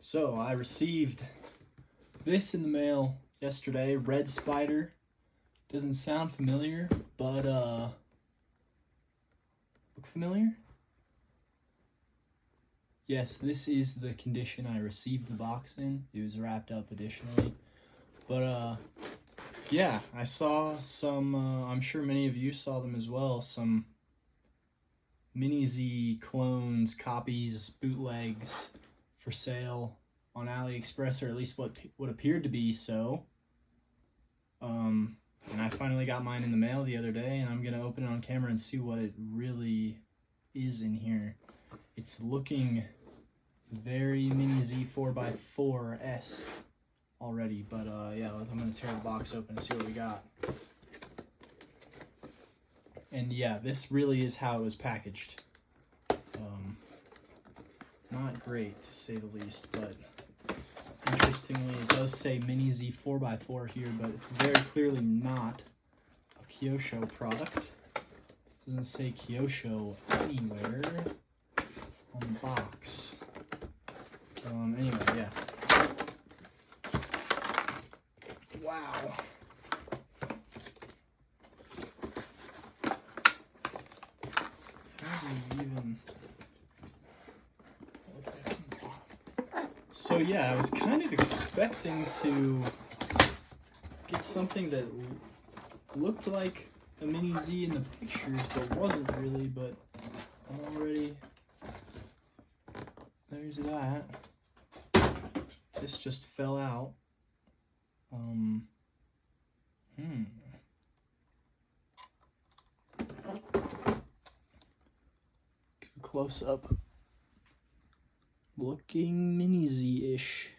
So I received this in the mail yesterday. Red Spider. Doesn't sound familiar, but look familiar? Yes, this is the condition I received the box in. It was wrapped up additionally. But yeah, I saw some, I'm sure many of you saw them as well, some Mini Z clones, copies, bootlegs for sale on AliExpress, or at least what appeared to be so. And I finally got mine in the mail the other day, and I'm gonna open it on camera and see what it really is in here. It's looking very Mini Z 4x4-esque already, but yeah, I'm gonna tear the box open and see what we got. And yeah, this really is how it was packaged. Not great, to say the least, but interestingly, it does say Mini Z 4x4 here, but it's very clearly not a Kyosho product. It doesn't say Kyosho anywhere on the box. Anyway, yeah. Wow. How do you even... So yeah, I was kind of expecting to get something that looked like a Mini Z in the pictures, but wasn't really, but already, there's that. This just fell out. Get a close up. Looking Mini Z-ish.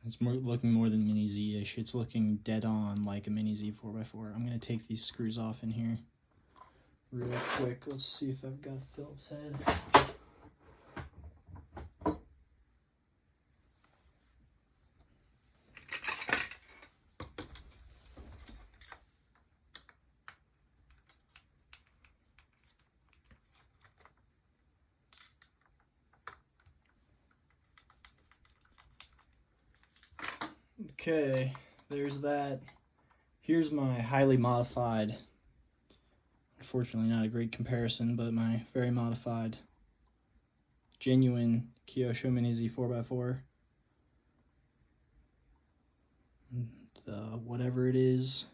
It's looking more than Mini Z-ish. It's looking dead on like a Mini Z 4x4. I'm gonna take these screws off in here real quick. Let's see if I've got a Phillips head. Okay, there's that. Here's my highly modified, unfortunately not a great comparison, but my very modified, genuine Kyosho Mini Z 4x4. Whatever it is.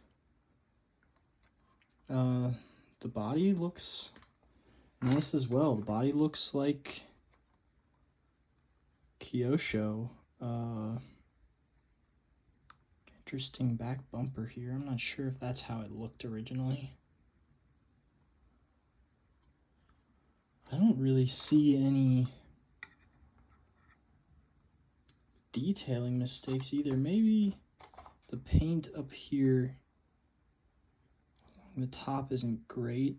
The body looks nice as well. The body looks like Kyosho. Interesting back bumper here. I'm not sure if that's how it looked originally. I don't really see any detailing mistakes either. Maybe the paint up here along the top isn't great.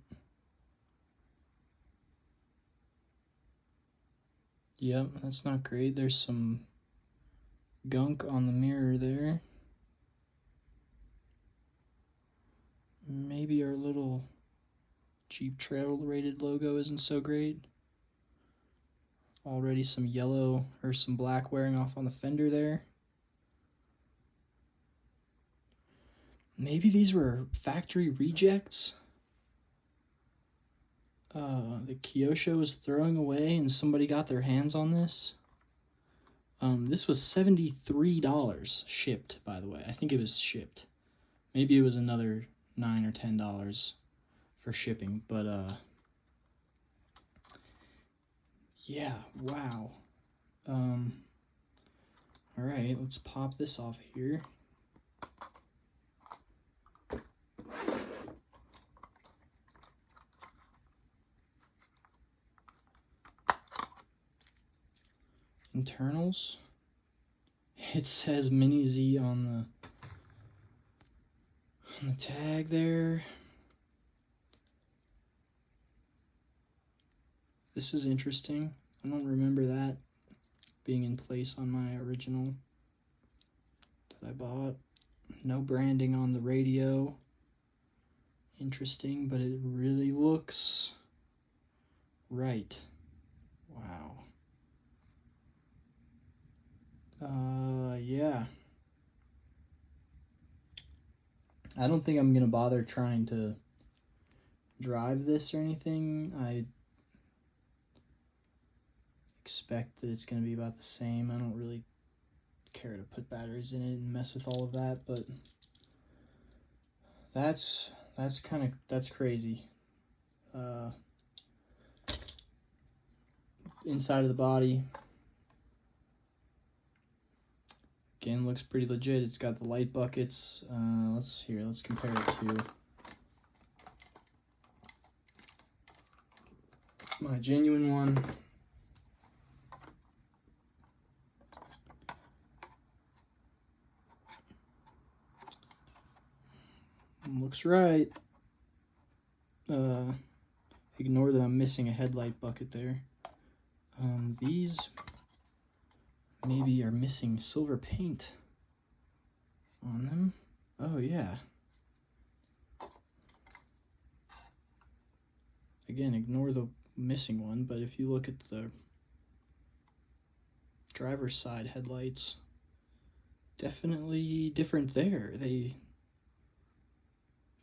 Yep, that's not great. There's some gunk on the mirror there. Maybe our little Jeep Trail Rated logo isn't so great. Already some yellow or some black wearing off on the fender there. Maybe these were factory rejects. The Kyosho was throwing away and somebody got their hands on this. This was $73 shipped, by the way. I think it was shipped. Maybe it was another $9 or $10 for shipping, but yeah, wow. All right, let's pop this off here. Internals. It says Mini Z on the tag there. This is interesting. I don't remember that being in place on my original that I bought. No branding on the radio. Interesting, but it really looks right. Yeah. I don't think I'm gonna bother trying to drive this or anything. I expect that it's gonna be about the same. I don't really care to put batteries in it and mess with all of that, but that's crazy. Inside of the body, again, looks pretty legit. It's got the light buckets. Let's compare it to my genuine one. Looks right. Ignore that I'm missing a headlight bucket there. These maybe are missing silver paint on them. Oh yeah. Again, ignore the missing one, but if you look at the driver's side headlights, definitely different there. They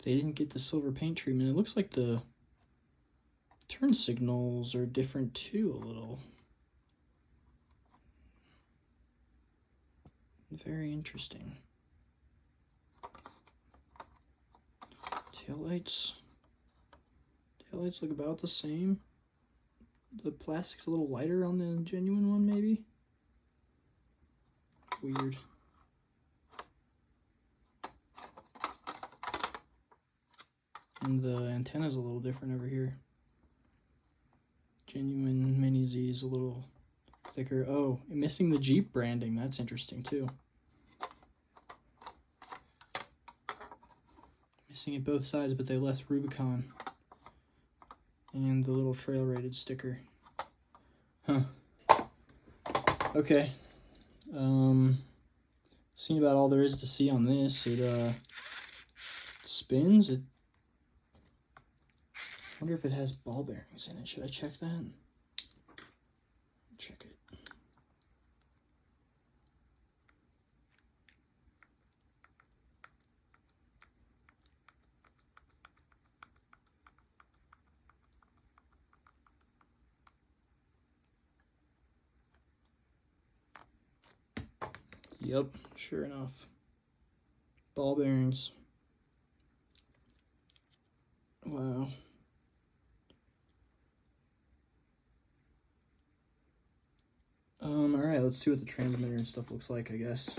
didn't get the silver paint treatment. It looks like the turn signals are different too, a little. Very interesting. Taillights look about the same. The plastic's a little lighter on the genuine one, maybe. Weird. And the antenna's a little different over here. Genuine Mini Z is a little thicker. Oh, missing the Jeep branding. That's interesting too. Missing it both sides, but they left Rubicon. And the little trail rated sticker. Huh. Okay. Seeing about all there is to see on this. It spins. I wonder if it has ball bearings in it. Should I check that? Check it. Yep, sure enough. Ball bearings. Wow. Alright, let's see what the transmitter and stuff looks like, I guess.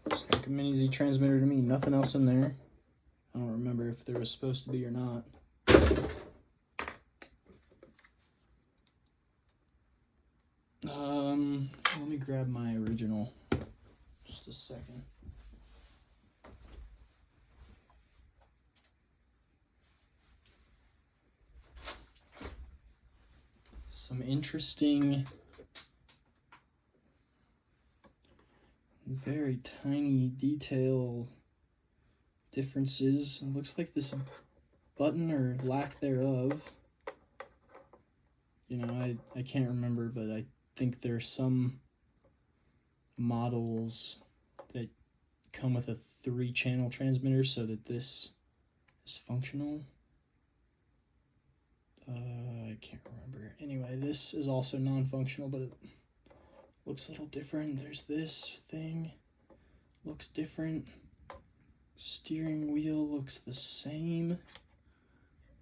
Looks like a Mini Z transmitter to me, nothing else in there. I don't remember if there was supposed to be or not. Let me grab my original. Just a second. Some interesting, very tiny detail differences. It looks like this button, or lack thereof, you know, I can't remember, but I think there's some models that come with a 3-channel transmitter so that this is functional. I can't remember. Anyway, this is also non-functional, but it looks a little different. There's this thing, looks different. Steering wheel looks the same,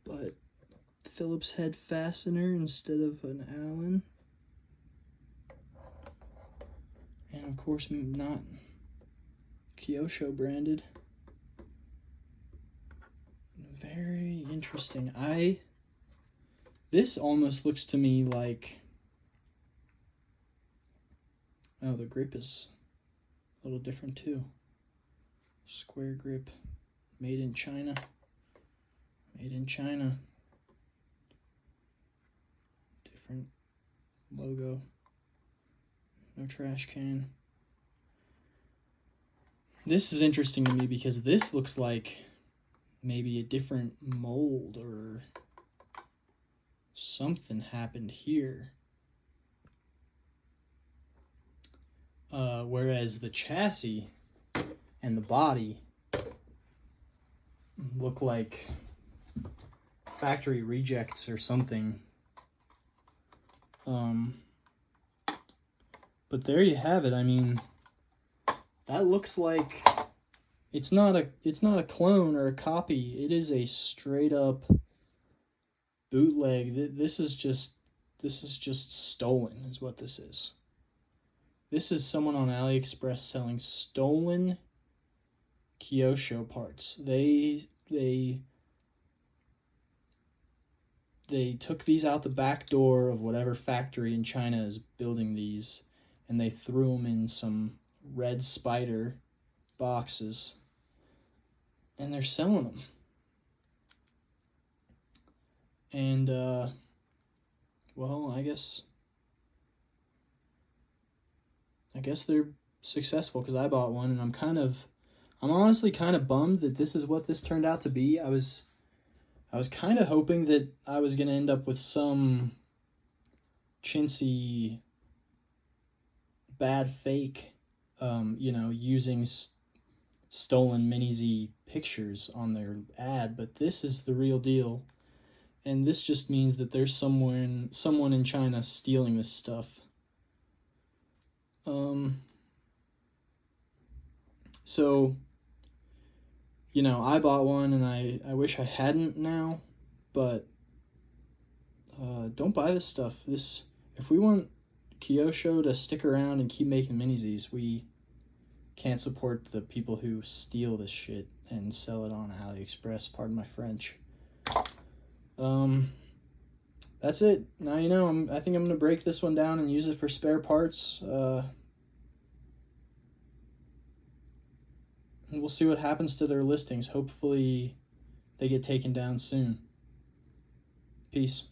but Phillips head fastener instead of an Allen. And of course, not Kyosho branded. Very interesting. This almost looks to me like, oh, the grip is a little different too. Square grip, made in China. Made in China. Different logo. No trash can. This is interesting to me because this looks like maybe a different mold or something happened here. Whereas the chassis and the body look like factory rejects or something. But there you have it. I mean, that looks like it's not a clone or a copy. It is a straight up bootleg. This is just stolen is what this is. This is someone on AliExpress selling stolen Kyosho parts. They took these out the back door of whatever factory in China is building these, and they threw them in some red spider boxes, and they're selling them. And well, I guess they're successful because I bought one, and I'm honestly kind of bummed that this is what this turned out to be. I was kind of hoping that I was gonna end up with some chintzy bad fake, using stolen Mini-Z pictures on their ad, but this is the real deal. And this just means that there's someone in China stealing this stuff. So, I bought one, and I wish I hadn't now, but don't buy this stuff. If we want Kyosho to stick around and keep making Mini-Zs, we can't support the people who steal this shit and sell it on AliExpress, pardon my French. That's it. Now I think I'm gonna break this one down and use it for spare parts. And we'll see what happens to their listings. Hopefully they get taken down soon. Peace.